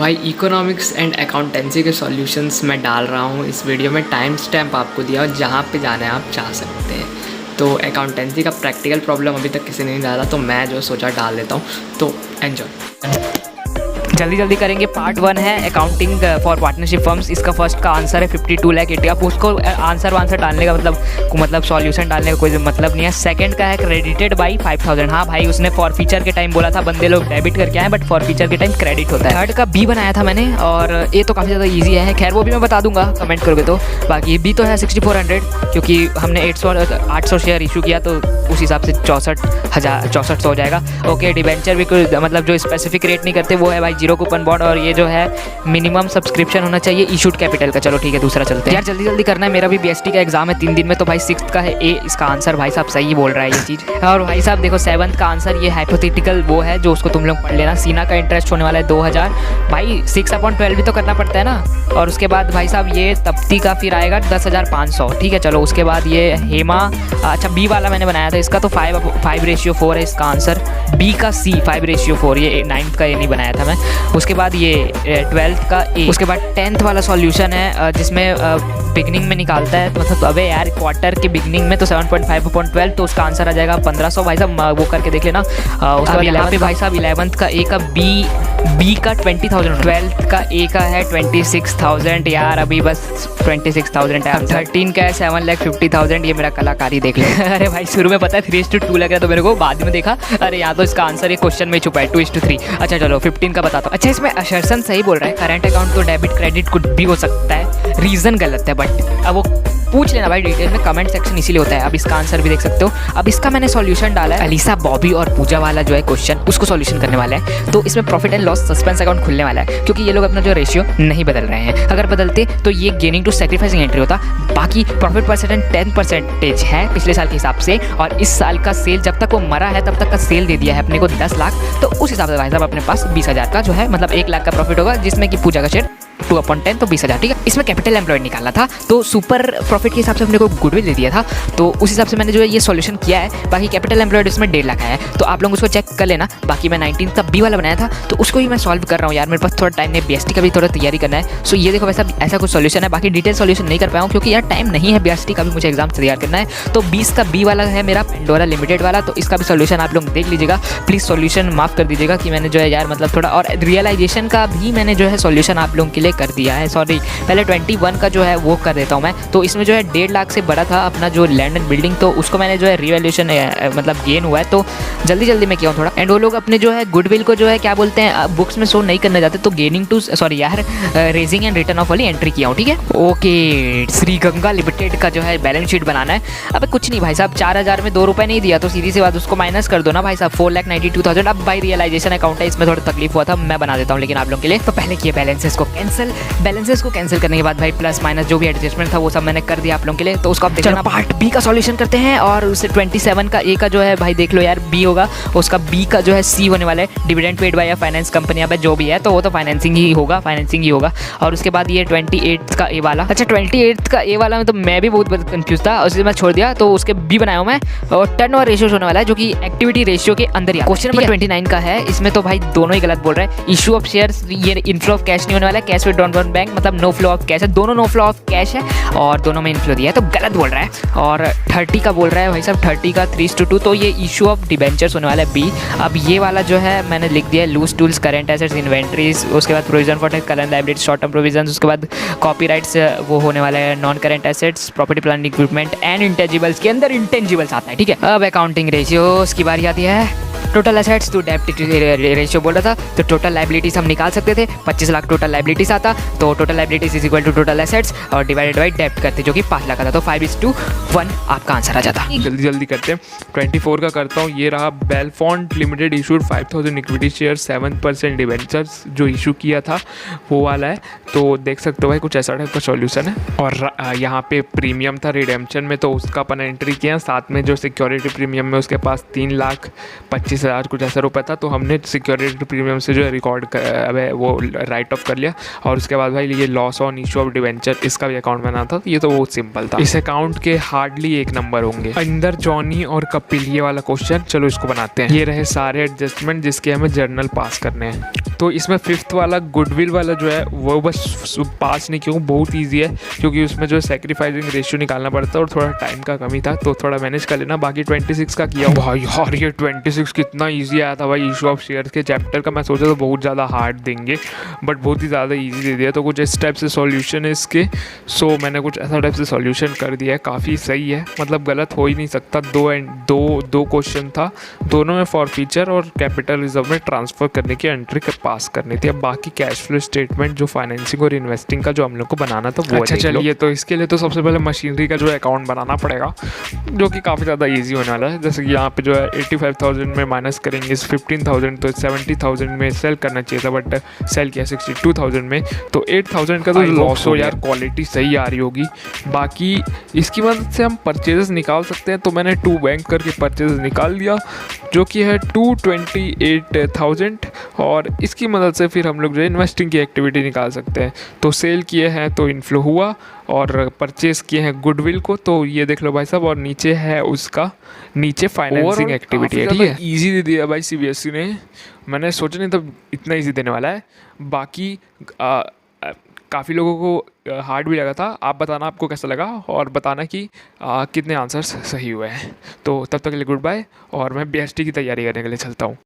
भाई economics and accountancy के solutions मैं डाल रहा हूँ इस वीडियो में। टाइम स्टैम्प आपको दिया और जहाँ पे जाना है आप जा सकते हैं। तो अकाउंटेंसी का प्रैक्टिकल प्रॉब्लम अभी तक किसी ने नहीं डाला, तो मैं जो सोचा डाल देता हूँ। तो एन्जॉय। जल्दी करेंगे। पार्ट 1 है अकाउंटिंग फॉर पार्टनरशिप फर्म्स। इसका फर्स्ट का आंसर है 52 लाख 80। अब उसको आंसर डालने का मतलब सॉल्यूशन डालने का कोई मतलब नहीं है। सेकंड का है क्रेडिटेड बाई 5000। हाँ भाई, उसने फॉर फीचर के टाइम बोला था बंदे लोग डेबिट करके आए, बट फॉर फीचर के टाइम क्रेडिट होता है। थर्ड का बी बनाया था मैंने, और ये तो काफ़ी ज़्यादा ईजी है। खैर वो भी मैं बता दूंगा कमेंट करोगे तो। बाकी बी तो है 6400, क्योंकि हमने 800 शेयर इशू किया, तो उस हिसाब से 6400 हो जाएगा। ओके, डिबेंचर भी मतलब जो स्पेसिफिक रेट नहीं करते वो है भाई 0 कूपन बॉन्ड, और ये जो है मिनिमम सब्सक्रिप्शन होना चाहिए इशूड कैपिटल का। चलो ठीक है, दूसरा चलते हैं यार। जल्दी करना है, मेरा भी बीएसटी का एग्जाम है 3 दिन में। तो भाई 6th का है ए, इसका आंसर भाई साहब सही बोल रहा है ये चीज़। और भाई साहब देखो 7th का आंसर ये हाइपोथेटिकल वो है जो उसको तुम लोग पढ़ लेना। सीना का इंटरेस्ट होने वाला है 2000। भाई 6/12 भी तो करना पड़ता है ना। और उसके बाद भाई साहब ये तप्ती का फिर आएगा 10,500। ठीक है चलो, उसके बाद ये हेमा। अच्छा बी वाला मैंने बनाया था, इसका तो 5:4 है इसका आंसर। बी का सी 5:4, ये 9th का ये नहीं बनाया था मैं। उसके बाद ये 12th का ए। उसके बाद 10th वाला सॉल्यूशन है जिसमें बिगनिंग में निकालता है, मतलब अबे यार क्वार्टर के बिगनिंग में, तो 7.5/12, तो उसका आंसर आ जाएगा 1500। भाई साहब वो करके देख लेना। उसके बाद यहाँ पे भाई साहब 11th का ए का बी का 20,000। 12th का ए का है 26,000 यार, अभी बस 26,000 है। 13 का है 7,50,000। ये मेरा कलाकारी देख ले। अरे भाई शुरू में पता है 3:2 लग रहा था मेरे को, बाद में देखा अरे यहाँ तो इसका आंसर ये क्वेश्चन में छुपा है 2:3। अच्छा चलो 15 का बताता हूँ। अच्छा इसमें असर्शन सही बोल रहा है, करंट अकाउंट तो डेबिट क्रेडिट कुछ भी हो सकता है, रीज़न गलत है, बट अब वो पूछ लेना भाई डिटेल में, कमेंट सेक्शन इसीलिए होता है। अब इसका आंसर भी देख सकते हो। अब इसका मैंने सॉल्यूशन डाला है, अलीसा बॉबी और पूजा वाला जो है क्वेश्चन, उसको सॉल्यूशन करने वाला है। तो इसमें profit and loss suspense account खुलने वाला है, क्योंकि ये लोग अपना जो रेशियो नहीं बदल रहे हैं। अगर बदलते तो ये गेनिंग टू सेक्रीफाइसिंग एंट्री होता। बाकी प्रॉफिट परसेंटेज 10% है पिछले साल के हिसाब से, और इस साल का सेल जब तक वो मरा है तब तक का सेल दे दिया है अपने को 10 लाख। तो उस हिसाब से भाई साहब अपने पास 20,000 का जो है, मतलब 1 लाख का प्रॉफिट होगा, जिसमें कि पूजा का शेयर 2/10, तो 20,000। ठीक है, इसमें कैपिटल एम्प्लॉयड निकालना था, तो सुपर प्रॉफिट के हिसाब से अपने को गुडविल दे दिया था, तो उस हिसाब से मैंने जो है ये सॉल्यूशन किया है। बाकी कैपिटल एम्प्लॉयड इसमें 1.5 लाख है, तो आप लोग उसको चेक कर लेना। बाकी मैं 19 का बी वाला बनाया था, तो उसको ही मैं सॉल्व कर रहा हूँ यार, मेरे पास थोड़ा टाइम नहीं, बीएसटी का भी थोड़ा तैयारी करना है। सो ये देखो वैसा ऐसा कुछ सॉल्यूशन है। बाकी डिटेल सॉल्यूशन नहीं कर पाया हूँ, क्योंकि यार टाइम नहीं है, बीएसटी का भी मुझे एग्जाम तैयार करना है। तो 20 का बी वाला है मेरा पेंडोरा लिमिटेड वाला, तो इसका भी सॉल्यूशन आप लोग देख लीजिएगा। प्लीज़ सॉल्यूशन माफ़ कर दीजिएगा कि मैंने जो है यार मतलब थोड़ा, और रियलाइजेशन का भी मैंने जो है सॉल्यूशन आप लोगों के लिए कर दिया है। सॉरी, पहले 21 का जो है वो कर देता हूँ मैं। तो इसमें जो है 1.5 लाख से बड़ा था अपना जो लैंड एंड बिल्डिंग, तो उसको मैंने जो है रिवैल्यूएशन मतलब गेन हुआ है, तो जल्दी में किया हूँ थोड़ा। एंड वो लोग अपने जो है गुडविल को जो है क्या बोलते हैं बुक्स में शो नहीं करने जाते, तो गेनिंग टू सॉरी यार रेजिंग एंड रिटर्न ऑफ वाली एंट्री किया हूँ। ठीक है ओके, श्री गंगा लिमिटेड का जो है बैलेंस शीट बनाना है। अब कुछ नहीं भाई साहब, 4,000 में 2 रुपये नहीं दिया, तो सीधी सी बात उसको माइनस कर दो ना भाई साहब, 4,92,000। अब भाई रियलाइजेशन अकाउंट है, इसमें थोड़ा तकलीफ हुआ था, मैं बना देता हूँ लेकिन आप लोगों के लिए। तो पहले किए बैलेंसेस को कैंसिल करने के बाद भाई प्लस माइनस जो भी एडजस्टमेंट था वो सब मैंने कर दिया आप लोगों के लिए। तो उसको आप देखना। पार्ट बी का सॉल्यूशन करते हैं, और उससे 27 का ए का जो है भाई देख लो यार, बी होगा, उसका बी का जो है सी होने वाला है, डिविडेंड पेड बाय या फाइनेंस कंपनी या जो भी है, तो वो तो फाइनेंसिंग ही होगा। और उसके बाद ये 28 का ए वाला। अच्छा 28 का ए वाला में तो मैं भी बहुत कंफ्यूज था, उसे मैं छोड़ दिया, तो उसके बी बनाया हूँ मैं। और टर्नओवर रेशियो होने वाला है, जो कि एक्टिविटी रेशियो के अंदर ही। क्वेश्चन नंबर 29 का है, इसमें तो भाई दोनों ही गलत बोल रहे हैं। इशू ऑफ शेयर्स, ये इनफ्लो ऑफ कैश नहीं होने वाला है, कैश विद ड्रॉन बैंक, मतलब नो फ्लो ऑफ कैश है, दोनों नो फ्लो ऑफ कैश है, और दोनों में इनफ्लो दिया है, तो गलत बोल रहा है। और 30 का बोल रहा है भाई साहब, 30 का 3:2, तो ये इशू ऑफ डिबेंचर्स होने वाला है बी। अब ये वाला जो है मैंने लिख दिया है loose tools, current assets, inventories, उसके बाद provision for current liabilities, short term provision, उसके बाद कॉपीराइट्स वो होने वाला है, non current assets, property plant equipment and intangibles के अंदर इंटेंजिबल्स आता है। ठीक है, अब अकाउंटिंग रेशियोज की बारी आती है। टोटल एसेट्स टू डेब्ट रेशियो बोल रहा था, तो टोटल लायबिलिटीज हम निकाल सकते थे। 25 लाख टोटल लायबिलिटीज आता, तो total liabilities is equal to total assets और डिवाइडेड बाई डेब्ट करते, जो कि 5 लाख आता, तो 5:1 आपका आंसर आ जाता। जल्दी करते हैं। 24 का करता हूँ, ये रहा Belfont limited issued 5,000 equity share, 7% debentures जो इशू किया था वो वाला है। तो देख सकते हो भाई कुछ ऐसा टाइप का सॉल्यूशन है। और यहाँ पे प्रीमियम था रिडेम्पशन में, तो उसका अपन एंट्री किया। साथ में जो सिक्योरिटी प्रीमियम में उसके पास 3,25,000 कुछ ऐसा रुपये था, तो हमने सिक्योरिटी प्रीमियम से जो है रिकॉर्ड वो राइट ऑफ कर लिया। और उसके बाद भाई ये loss on issue of debenture, इसका भी अकाउंट बना था, ये तो बहुत सिंपल था। इस अकाउंट के हार्डली 1 नंबर होंगे। अंदर जॉनी और कपिल ये वाला क्वेश्चन, चलो इसको बनाते हैं। ये रहे सारे एडजस्टमेंट जिसके हमें जर्नल पास करने हैं। तो इसमें फिफ्थ वाला गुडविल वाला जो है वो बस पास नहीं क्यों, बहुत ईजी है क्योंकि उसमें जो सैक्रिफाइसिंग रेशियो निकालना पड़ता है और थोड़ा टाइम का कमी था तो थोड़ा मैनेज कर लेना। बाकी 26 का किया भाई यार, ये 26 कितना ईजी आया था भाई। इशू ऑफ शेयर्स के चैप्टर का मैं सोचा तो बहुत ज़्यादा हार्ड देंगे बट बहुत ही ज़्यादा ईजी दे दिया। तो कुछ इस टाइप से सॉल्यूशन है इसके। सो मैंने कुछ ऐसा टाइप से सॉल्यूशन कर दिया है, काफ़ी सही है, मतलब गलत हो ही नहीं सकता। दो क्वेश्चन था, दोनों में फॉर फीचर और कैपिटल रिजर्व में ट्रांसफ़र करने की एंट्री पास करनी थी। अब बाकी कैश फ्लो स्टेटमेंट जो फाइनेंसिंग और इन्वेस्टिंग का जो हम लोग को बनाना था वो अच्छा चलिए। तो इसके लिए तो सबसे पहले मशीनरी का जो अकाउंट बनाना पड़ेगा जो कि काफ़ी ज़्यादा ईजी होने वाला है। जैसे कि यहाँ पे जो है 85,000 में माइनस करेंगे इस 15,000 तो 70,000 में सेल करना चाहिए था बट सेल किया 62,000 में, तो 8,000 का तो लॉस हो यार। क्वालिटी सही आ रही होगी। बाकी इसकी मदद से हम परचेजेस निकाल सकते हैं, तो मैंने 2 बैंक करके परचेजेस निकाल दिया जो कि है 228,000 और इसकी मदद से फिर हम लोग जो है इन्वेस्टिंग की एक्टिविटी निकाल सकते हैं। तो सेल किए हैं तो इन्फ्लो हुआ और परचेज किए हैं गुडविल को, तो ये देख लो भाई साहब। और नीचे है उसका, नीचे फाइनेंसिंग एक्टिविटी है, ठीक है। ईजी दे दिया भाई सीबीएसई ने, मैंने सोचा नहीं था इतना ईजी देने वाला है। बाकी काफ़ी लोगों को हार्ड भी लगा था। आप बताना आपको कैसा लगा और बताना कि कितने आंसर्स सही हुए हैं। तो तब तक के लिए गुड बाय और मैं बीएसटी की तैयारी करने के लिए चलता हूँ।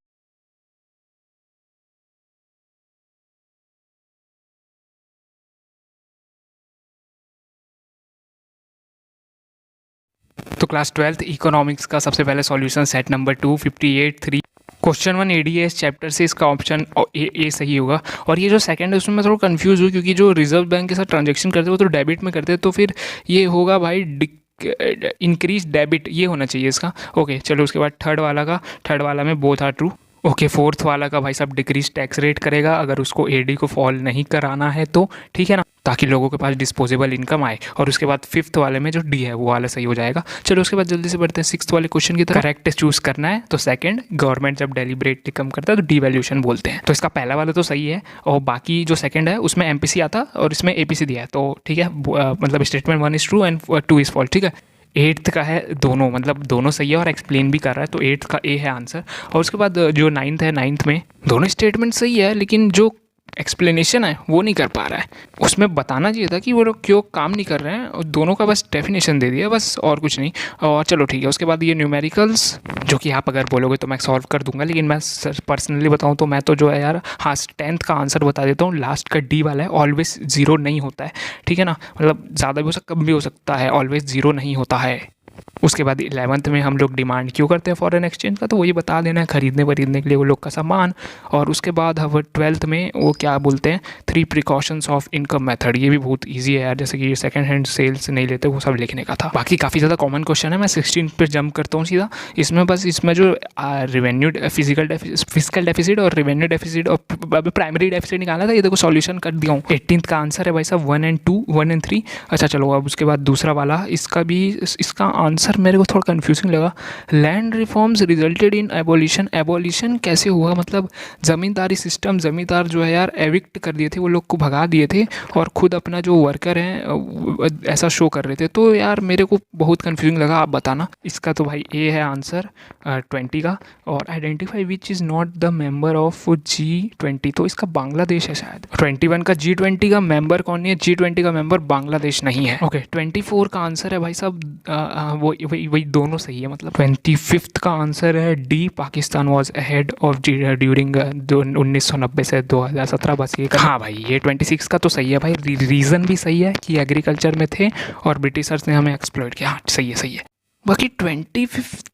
तो क्लास 12th इकोनॉमिक्स का सबसे पहले solution set number 258.3 question 1 ADS chapter से इसका ऑप्शन ए सही होगा। और ये जो सेकंड है उसमें मैं थोड़ा कंफ्यूज हूँ क्योंकि जो रिजर्व बैंक के साथ ट्रांजैक्शन करते हैं वो तो डेबिट में करते हैं, तो फिर ये होगा भाई इंक्रीज डेबिट, ये होना चाहिए इसका। ओके चलो, उसके बाद थर्ड वाला में both are true. Okay fourth वाला का भाई साहब डिक्रीज टैक्स रेट करेगा अगर उसको एडी को फॉल नहीं कराना है तो, ठीक है ना, ताकि लोगों के पास डिस्पोजेबल इनकम आए। और उसके बाद फिफ्थ वाले में जो डी है वो वाला सही हो जाएगा। चलो उसके बाद जल्दी से बढ़ते हैं सिक्स्थ वाले क्वेश्चन की तरफ। करेक्ट चूज करना है तो सेकंड, गवर्नमेंट जब डेलिब्रेटली कम करता है तो डिवैल्यूएशन बोलते हैं। तो इसका पहला वाला तो सही है और बाकी जो सेकंड है उसमें एमपीसी आता और इसमें एपीसी दिया है, तो ठीक है। मतलब statement 1 is true and 2 is false, ठीक है। 8th का है दोनों, मतलब दोनों सही है और एक्सप्लेन भी कर रहा है, तो 8th का ए है आंसर। और उसके बाद जो 9th है, 9th में दोनों स्टेटमेंट सही है लेकिन जो एक्सप्लेनेशन है वो नहीं कर पा रहा है। उसमें बताना चाहिए था कि वो लोग क्यों काम नहीं कर रहे हैं, और दोनों का बस डेफिनेशन दे दिया बस, और कुछ नहीं। और चलो ठीक है। उसके बाद ये न्यूमेरिकल्स जो कि आप अगर बोलोगे तो मैं सॉल्व कर दूंगा, लेकिन मैं पर्सनली बताऊं तो मैं तो जो है यार हाँ 10th का आंसर बता देता हूँ। लास्ट का डी वाला है, ऑलवेज 0 नहीं होता है, ठीक है ना, मतलब ज़्यादा भी हो सकता कम भी हो सकता है, ऑलवेज 0 नहीं होता है। उसके बाद 11th में हम लोग डिमांड क्यों करते हैं फॉरेन एक्सचेंज का, तो वही बता देना है, खरीदने के लिए वो लोग का सामान। और उसके बाद हम 12th में वो क्या बोलते हैं, 3 प्रिकॉशंस ऑफ इनकम मेथड, ये भी बहुत इजी है यार, जैसे कि सेकंड हैंड सेल्स नहीं लेते, वो सब लिखने का था। बाकी काफ़ी ज़्यादा कॉमन क्वेश्चन है। मैं 16 पे जंप करता हूँ सीधा। इसमें जो रेवेन्यू फिजिकल डेफिसिट और रेवेन्यू डेफिसिट और प्राइमरी डेफिसिट निकालना था, ये देखो सॉल्यूशन कर दिया हूँ। 18th का आंसर है भाई साहब 1 and 2, 1 and 3। अच्छा चलो, अब उसके बाद दूसरा वाला, इसका आंसर मेरे को थोड़ा कंफ्यूजिंग लगा। Land reforms resulted in abolition. Abolition कैसे हुआ, मतलब ज़मींदारी सिस्टम, ज़मींदार जो है यार एविक्ट कर दिए थे, वो लोग को भगा दिए थे और ख़ुद अपना जो वर्कर हैं ऐसा शो कर रहे थे। तो यार मेरे को बहुत कंफ्यूजिंग लगा, आप बताना। इसका तो भाई ए है आंसर 20 का। और identify which is not the member of G20, तो इसका बांग्लादेश है शायद। 21 का G20 का मेंबर कौन नहीं है, G20 का मेंबर बांग्लादेश नहीं है। ओके 24 का आंसर है भाई साहब वही दोनों सही है, मतलब 25th का आंसर है D, Pakistan was ahead of during 1990 से 2017, बस ये। हाँ भाई ये 26 का तो सही है भाई, रीज़न भी सही है कि एग्रीकल्चर में थे और ब्रिटिशर्स ने हमें एक्सप्लॉइट किया। हाँ सही है। बाकी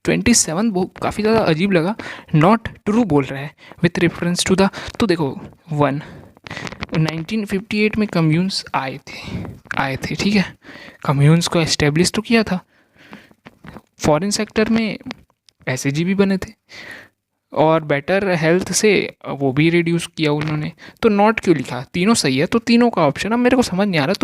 27 वो काफ़ी ज़्यादा अजीब लगा, नॉट ट्रू बोल रहा है विथ रेफरेंस टू द। तो देखो 1 1958 में कम्यून्स आए थे, ठीक है। कम्यून्स को एस्टेब्लिश तो किया था, फॉरेन सेक्टर में एसएजी भी बने थे और बेटर हेल्थ से वो भी रिड्यूस किया उन्होंने। तो नॉट क्यों लिखा, तीनों सही है, तो तीनों का ऑप्शन अब मेरे को समझ नहीं आ रहा। तुम